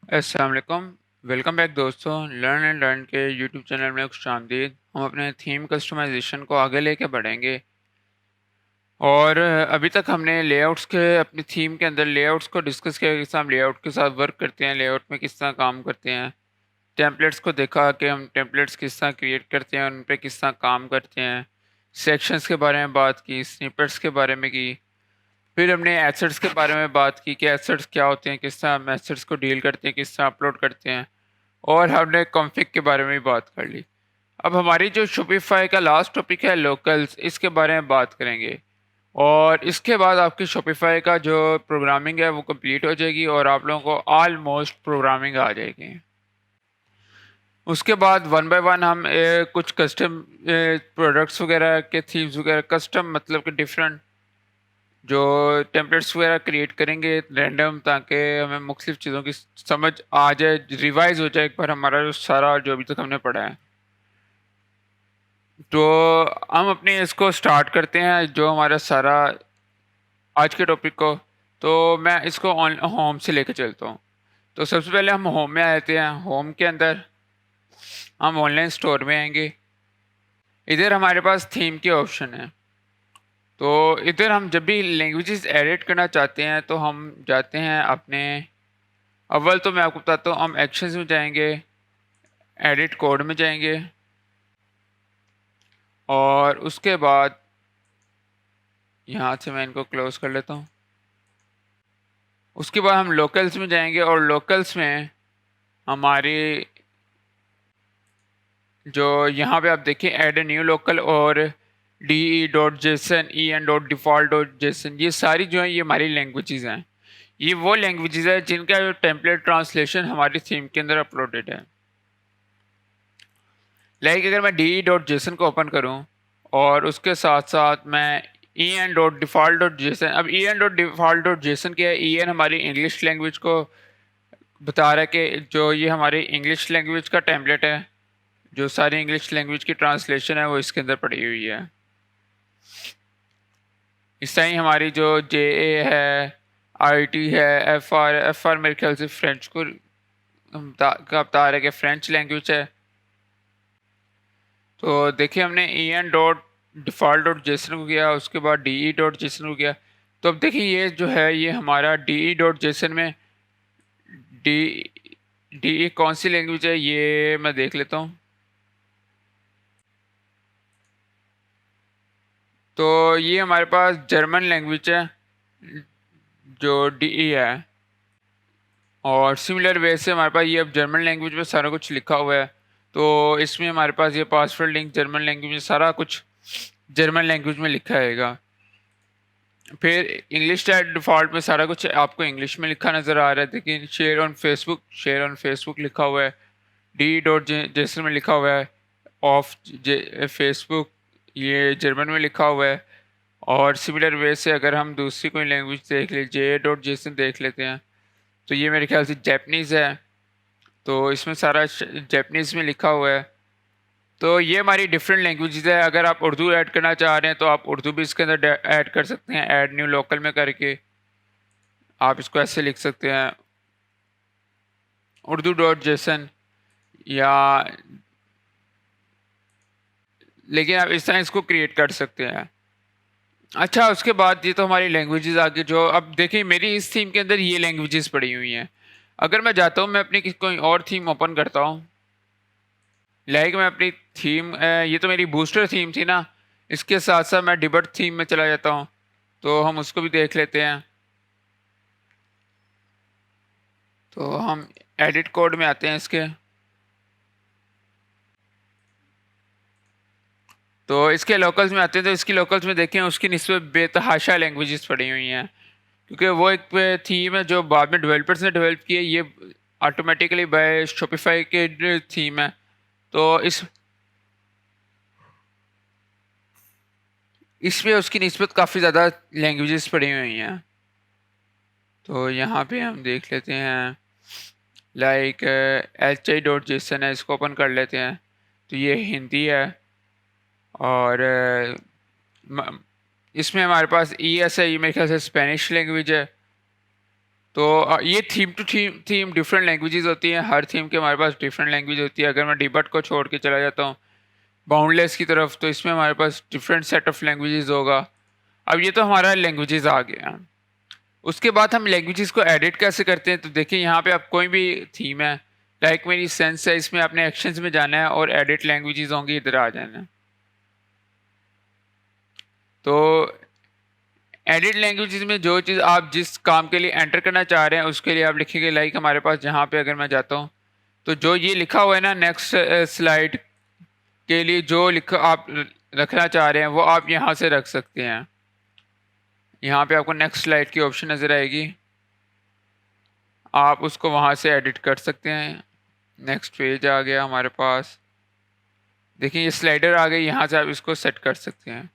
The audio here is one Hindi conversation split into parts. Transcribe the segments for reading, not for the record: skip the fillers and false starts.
अस्सलाम वालेकुम। वेलकम बैक दोस्तों। लर्न एंड लर्न के यूट्यूब चैनल में खुशामदीद। हम अपने थीम कस्टमाइजेशन को आगे लेके बढ़ेंगे और अभी तक हमने लेआउट्स के अपनी थीम के अंदर लेआउट्स को डिस्कस किया, किस तरह हम लेआउट के साथ वर्क करते हैं, लेआउट में किस तरह काम करते हैं। टेम्पलेट्स को देखा कि हम टेम्पलेट्स किस तरह क्रिएट करते हैं, उन पे किस तरह काम करते हैं। सेक्शंस के बारे में बात की, स्निपेट्स के बारे में की। फिर हमने एसेट्स के बारे में बात की कि एसेट्स क्या होते हैं, किस तरह हम एसेट्स को डील करते हैं, किस तरह अपलोड करते हैं। और हमने कॉन्फ़िग के बारे में भी बात कर ली। अब हमारी जो शॉपिफ़ाई का लास्ट टॉपिक है लोकल्स, इसके बारे में बात करेंगे। और इसके बाद आपकी शॉपिफ़ाई का जो प्रोग्रामिंग है वो कंप्लीट हो जाएगी और आप लोगों को ऑलमोस्ट प्रोग्रामिंग आ जाएगी। उसके बाद वन बाय वन हम कुछ कस्टम प्रोडक्ट्स वगैरह के थीम्स वगैरह, कस्टम मतलब कि डिफरेंट जो टेम्पलेट्स वगैरह क्रिएट करेंगे रैंडम, ताकि हमें मुख्तलिफ चीज़ों की समझ आ जाए, रिवाइज हो जाए एक बार हमारा जो सारा जो अभी तक हमने पढ़ा है। तो हम अपने इसको स्टार्ट करते हैं जो हमारा सारा आज के टॉपिक को। तो मैं इसको ऑन होम से लेके चलता हूँ। तो सबसे पहले हम होम में आते हैं। होम के अंदर हम ऑनलाइन स्टोर में आएंगे। इधर हमारे पास थीम के ऑप्शन है। तो इधर हम जब भी लैंग्वेजेस एडिट करना चाहते हैं तो हम जाते हैं अपने, अव्वल तो मैं आपको बताता हूँ, हम एक्शंस में जाएंगे, एडिट कोड में जाएंगे और उसके बाद यहाँ से मैं इनको क्लोज कर लेता हूँ। उसके बाद हम लोकल्स में जाएंगे और लोकल्स में हमारी जो यहाँ पे आप देखिए ऐड ए न्यू लोकल और de.json en.default.json, ये सारी जो है ये हमारी लैंग्वेजेस हैं। ये वो लैंग्वेजेस है जिनका जो टेम्पलेट ट्रांसलेशन हमारी थीम के अंदर अपलोडेड है। लाइक अगर मैं de.json को ओपन करूँ और उसके साथ साथ मैं en.default.json, अब en.default.json क्या है? en हमारी इंग्लिश लैंग्वेज को बता रहा है कि जो ये हमारी इंग्लिश लैंग्वेज का टेम्पलेट है, जो सारी इंग्लिश लैंग्वेज की ट्रांसलेशन है वो इसके अंदर पड़ी हुई है। इस तरह ही हमारी जो जे ए है, आई टी है, एफ आर मेरे ख्याल से फ्रेंच को का बता रहा है कि फ्रेंच लैंग्वेज है। तो देखिए हमने E N dot default dot JSON को किया, उसके बाद डी ई डॉट जेसन को किया। तो अब देखिए ये जो है ये हमारा डी ई डॉट जेसन में डी डी ई कौन सी लैंग्वेज है ये मैं देख लेता हूँ। तो ये हमारे पास जर्मन लैंग्वेज है जो डी ई है। और सिमिलर वे से हमारे पास ये अब जर्मन लैंग्वेज में सारा कुछ लिखा हुआ है। तो इसमें हमारे पास ये पासवर्ड लिंक जर्मन लैंग्वेज में सारा कुछ जर्मन लैंग्वेज में लिखा रहेगा। फिर इंग्लिश टाइप डिफ़ॉल्ट में सारा कुछ आपको इंग्लिश में लिखा नज़र आ रहा है। लेकिन शेयर ऑन फेसबुक लिखा हुआ है, डी डॉट जेसन में लिखा हुआ है, ऑफ फेसबुक ये जर्मन में लिखा हुआ है। और सिमिलर वे से अगर हम दूसरी कोई लैंग्वेज देख ले, जे डॉट जेसन देख लेते हैं, तो ये मेरे ख्याल से जैपनीज़ है। तो इसमें सारा जैपनीज़ में लिखा हुआ है। तो ये हमारी डिफरेंट लैंग्वेजेस है। अगर आप उर्दू ऐड करना चाह रहे हैं तो आप उर्दू भी इसके अंदर ऐड कर सकते हैं, ऐड न्यू लोकल में करके आप इसको ऐसे लिख सकते हैं, उर्दू डॉट जेसन या, लेकिन आप इस तरह इसको क्रिएट कर सकते हैं। अच्छा, उसके बाद ये तो हमारी लैंग्वेजेस आगे जो अब देखिए मेरी इस थीम के अंदर ये लैंग्वेजेस पड़ी हुई हैं। अगर मैं जाता हूँ, मैं अपनी कोई और थीम ओपन करता हूँ, लाइक मैं अपनी थीम ये तो मेरी बूस्टर थीम थी ना, इसके साथ साथ मैं डिबट थीम में चला जाता हूँ। तो हम उसको भी देख लेते हैं। तो हम एडिट कोड में आते हैं इसके। तो इसके लोकल्स में आते हैं, तो इसकी लोकल्स में देखें उसकी निस्बत बेतहाशा लैंग्वेजेस पड़ी हुई हैं, क्योंकि वो एक थीम है जो बाद में डेवलपर्स ने डेवलप की है। ये ऑटोमेटिकली बाय शॉपिफाई के थीम है। तो इसमें उसकी निस्बत काफ़ी ज़्यादा लैंग्वेजेस पड़ी हुई हैं। तो यहाँ पे हम देख लेते हैं, like H I dot JSON है, इसको ओपन कर लेते हैं। तो ये हिंदी है और इसमें हमारे पास ई एस है, ये मेरे ख्याल से स्पेनिश लैंग्वेज है। तो ये theme to theme different languages होती हैं, हर थीम के हमारे पास डिफरेंट लैंग्वेज होती है। अगर मैं डिबट को छोड़ के चला जाता हूँ बाउंडलेस की तरफ, तो इसमें हमारे पास डिफरेंट सेट ऑफ लैंग्वेजेस होगा। अब ये तो हमारा लैंग्वेजेस आ गया। उसके बाद हम लैंग्वेजेस को एडिट कैसे करते हैं, तो देखिए यहाँ पे आप कोई भी थीम है, लाइक मेरी सेंस है, इसमें आपने एक्शंस में जाना है और एडिट लैंग्वेजेस होंगी, इधर आ जाना है। तो एडिट लैंग्वेजेस में जो चीज़ आप जिस काम के लिए एंटर करना चाह रहे हैं उसके लिए आप लिखेंगे, लाइक हमारे पास जहाँ पे अगर मैं जाता हूँ तो जो ये लिखा हुआ है ना नेक्स्ट स्लाइड के लिए जो लिखा आप रखना चाह रहे हैं वो आप यहाँ से रख सकते हैं। यहाँ पे आपको नेक्स्ट स्लाइड की ऑप्शन नज़र आएगी, आप उसको वहाँ से एडिट कर सकते हैं। नेक्स्ट पेज आ गया हमारे पास, देखिए ये स्लाइडर आ गई, यहाँ से आप इसको सेट कर सकते हैं।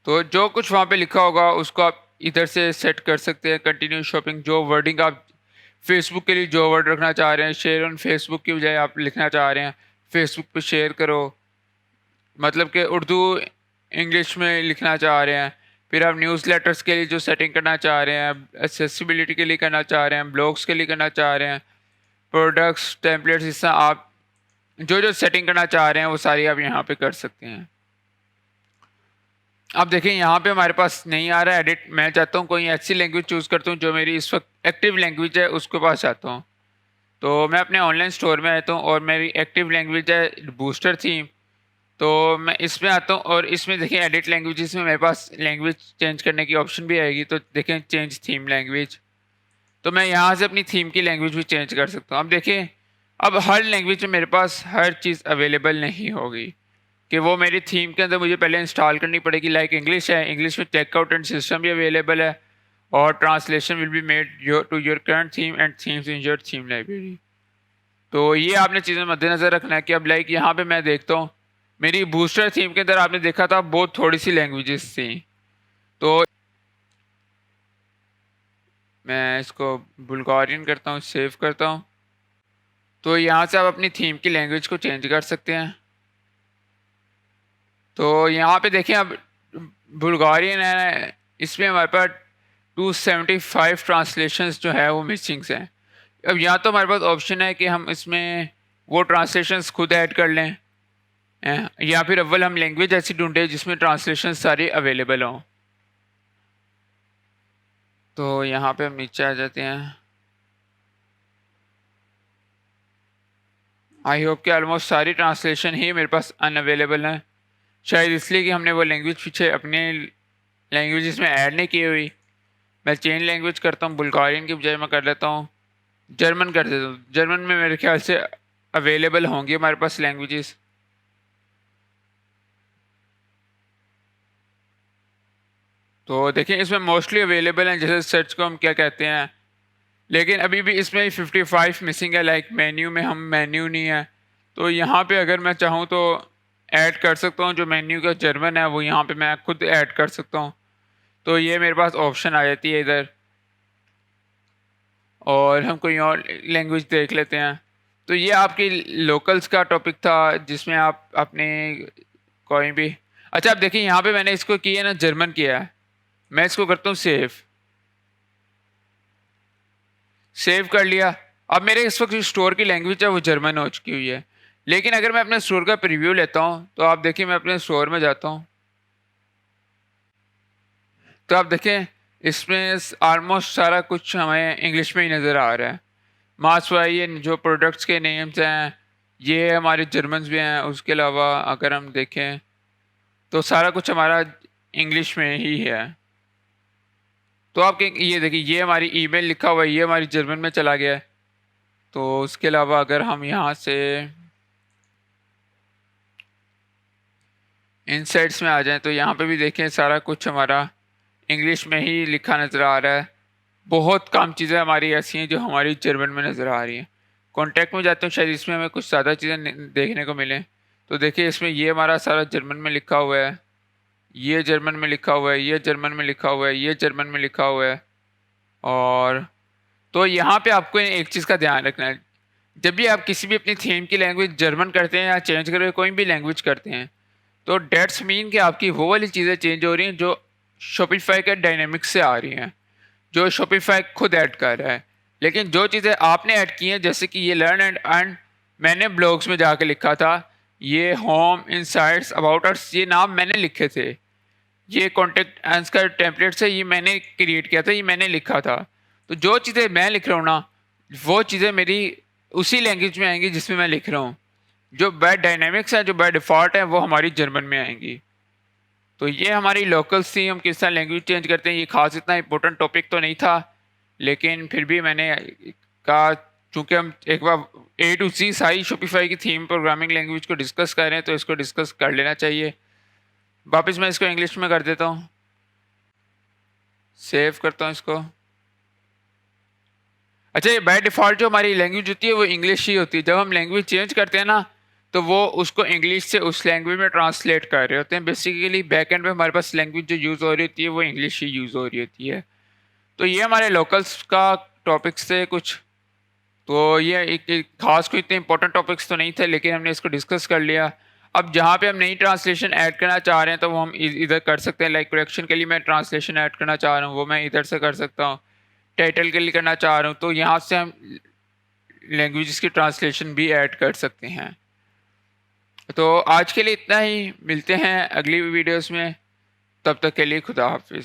तो जो कुछ वहाँ पे लिखा होगा उसको आप इधर से सेट कर सकते हैं। कंटिन्यू शॉपिंग, जो वर्डिंग आप फेसबुक के लिए जो वर्ड रखना चाह रहे हैं, शेयर ऑन फेसबुक की बजाय आप लिखना चाह रहे हैं फेसबुक पे शेयर करो, मतलब कि उर्दू इंग्लिश में लिखना चाह रहे हैं। फिर आप न्यूज़ लेटर्स के लिए जो सेटिंग करना चाह रहे हैं, एक्सेसिबिलिटी के लिए करना चाह रहे हैं, ब्लॉग्स के लिए करना चाह रहे हैं, प्रोडक्ट्स टेम्पलेट्स, इस तरह आप जो जो सेटिंग करना चाह रहे हैं वो सारी आप यहाँ पे कर सकते हैं। अब देखिए यहाँ पे हमारे पास नहीं आ रहा है एडिट, मैं चाहता हूँ कोई ऐसी लैंग्वेज चूज़ करता हूँ जो मेरी इस वक्त एक्टिव लैंग्वेज है उसके पास चाहता हूँ। तो मैं अपने ऑनलाइन स्टोर में आता हूँ और मेरी एक्टिव लैंग्वेज है बूस्टर थीम, तो मैं इसमें आता हूँ और इसमें देखिए एडिट लैंग्वेजेस में मेरे पास लैंग्वेज चेंज करने की ऑप्शन भी आएगी। तो देखें चेंज थीम लैंग्वेज, तो मैं यहाँ से अपनी थीम की लैंग्वेज भी चेंज कर सकता हूँ। अब देखिए अब हर लैंग्वेज में मेरे पास हर चीज़ अवेलेबल नहीं होगी कि वो मेरी थीम के अंदर मुझे पहले इंस्टॉल करनी पड़ेगी। लाइक इंग्लिश है, इंग्लिश में चेकआउट एंड सिस्टम भी अवेलेबल है और translation will be made to your current theme and themes in your theme library. तो ये आपने चीज़ें मद्देनज़र रखना है कि अब लाइक यहाँ पे मैं देखता हूँ मेरी बूस्टर थीम के अंदर आपने देखा था बहुत थोड़ी सी लैंग्वेजेस थी। तो मैं इसको बुल्गारियन करता हूँ, सेव करता हूँ। तो यहाँ से आप अपनी थीम की लैंग्वेज को चेंज कर सकते हैं। तो यहाँ पे देखें अब बुल्गारियन है, इसमें हमारे पास 275 ट्रांसलेशंस जो है वो मिसिंग्स हैं। अब यहाँ तो हमारे पास ऑप्शन है कि हम इसमें वो ट्रांसलेशंस खुद ऐड कर लें या फिर अव्वल हम लैंग्वेज ऐसी ढूंढें जिसमें ट्रांसलेशन सारे अवेलेबल हों। तो यहाँ पे हम नीचे आ जाते हैं। आई होप कि ऑलमोस्ट सारी ट्रांसलेशन ही मेरे पास अनअवेलेबल है, शायद इसलिए कि हमने वो लैंग्वेज पीछे अपने लैंग्वेजेस में ऐड नहीं की हुई। मैं चेंज लैंग्वेज करता हूँ, बुल्गारियन की बजाय मैं कर लेता हूँ जर्मन कर देता हूँ। जर्मन में मेरे ख्याल से अवेलेबल होंगी हमारे पास लैंग्वेजेस। तो देखिए इसमें मोस्टली अवेलेबल हैं, जैसे सर्च को हम क्या कहते हैं, लेकिन अभी भी इसमें 55 मिसिंग है। लाइक मेन्यू में हम मेन्यू नहीं है, तो यहाँ पे अगर मैं चाहूँ तो ऐड कर सकता हूँ। जो मेन्यू का जर्मन है वो यहाँ पे मैं खुद ऐड कर सकता हूँ। तो ये मेरे पास ऑप्शन आ जाती है इधर, और हम कोई और लैंग्वेज देख लेते हैं। तो ये आपकी लोकल्स का टॉपिक था जिसमें आप अपने कोई भी, अच्छा आप देखिए यहाँ पे मैंने इसको किया ना जर्मन किया है, मैं इसको करता हूँ सेव, सेव कर लिया। अब मेरे इस वक्त स्टोर की लैंग्वेज है वो जर्मन हो चुकी हुई है। लेकिन अगर मैं अपने स्टोर का प्रीव्यू लेता हूँ तो आप देखिए मैं अपने स्टोर में जाता हूँ, तो आप देखें इसमें ऑलमोस्ट सारा कुछ हमें इंग्लिश में ही नज़र आ रहा है। मास वाई ये जो प्रोडक्ट्स के नेम्स हैं ये हमारे जर्मन्स भी हैं। उसके अलावा अगर हम देखें तो सारा कुछ हमारा इंग्लिश में ही है। तो आप ये देखिए ये हमारी ईमेल लिखा हुआ है, ये हमारी जर्मन में चला गया है। तो उसके अलावा अगर हम यहाँ से इनसाइट्स में आ जाएं तो यहाँ पे भी देखें सारा कुछ हमारा इंग्लिश में ही लिखा नज़र आ रहा है। बहुत कम चीज़ें हमारी ऐसी हैं जो हमारी जर्मन में नज़र आ रही हैं। कॉन्टैक्ट में जाते हैं शायद इसमें हमें कुछ ज़्यादा चीज़ें देखने को मिलें। तो देखिए इसमें ये हमारा सारा जर्मन में लिखा हुआ है, ये जर्मन में लिखा हुआ है, ये जर्मन में लिखा हुआ है, ये जर्मन में लिखा हुआ है। और तो यहाँ पे आपको एक चीज़ का ध्यान रखना है, जब भी आप किसी भी अपनी थीम की लैंग्वेज जर्मन करते हैं या चेंज करके कोई भी लैंग्वेज करते हैं तो डेट्स मीन कि आपकी वो वाली चीज़ें चेंज हो रही हैं जो शॉपिफाई के डायनेमिक्स से आ रही हैं। जो शॉपिफाई खुद ऐड कर रहा है। लेकिन जो चीज़ें आपने ऐड की हैं, जैसे कि ये लर्न एंड अर्न मैंने ब्लॉग्स में जाके लिखा था, ये होम इनसाइट्स अबाउट अस ये नाम मैंने लिखे थे, ये कॉन्टेक्ट एंस का टेम्पलेट है, ये मैंने क्रिएट किया था, ये मैंने लिखा था। तो जो चीज़ें मैं लिख रहा हूँ ना, वो चीज़ें मेरी उसी लैंग्वेज में आएंगी जिसमें मैं लिख रहा हूँ। जो बाय डायनेमिक्स है, जो बाय डिफ़ॉल्ट है, वो हमारी जर्मन में आएंगी। तो ये हमारी लोकल्स थी, हम किस तरह लैंग्वेज चेंज करते हैं। ये खास इतना इंपॉर्टेंट टॉपिक तो नहीं था, लेकिन फिर भी मैंने कहा चूँकि हम एक बार ए टू सी सारी शॉपिफाई की थीम प्रोग्रामिंग लैंग्वेज को डिस्कस कर रहे हैं, तो इसको डिस्कस कर लेना चाहिए। वापस मैं इसको इंग्लिश में कर देता हूँ, सेव करता हूँ इसको। अच्छा, ये बाय डिफ़ॉल्ट जो हमारी लैंग्वेज होती है वो इंग्लिश ही होती है। जब हम लैंग्वेज चेंज करते हैं ना, तो वो उसको इंग्लिश से उस लैंग्वेज में ट्रांसलेट कर रहे होते हैं। बेसिकली बैक एंड पे हमारे पास लैंग्वेज जो यूज़ हो रही होती है वो इंग्लिश ही यूज़ हो रही होती है। तो ये हमारे लोकल्स का टॉपिक्स थे कुछ। तो ये एक खास कोई इतने इंपॉर्टेंट टॉपिक्स तो नहीं थे, लेकिन हमने इसको डिस्कस कर लिया। अब जहाँ पे हम नई ट्रांसलेशन ऐड करना चाह रहे हैं, तो वो हम इधर कर सकते हैं। लाइक प्रोडक्शन के लिए मैं ट्रांसलेशन ऐड करना चाह रहा हूँ, वो मैं इधर से कर सकता हूँ। टाइटल के लिए करना चाह रहा हूँ, तो यहाँ से हम लैंग्वेजेस की ट्रांसलेशन भी ऐड कर सकते हैं। तो आज के लिए इतना ही, मिलते हैं अगली वीडियोस में। तब तक के लिए खुदा हाफिज़।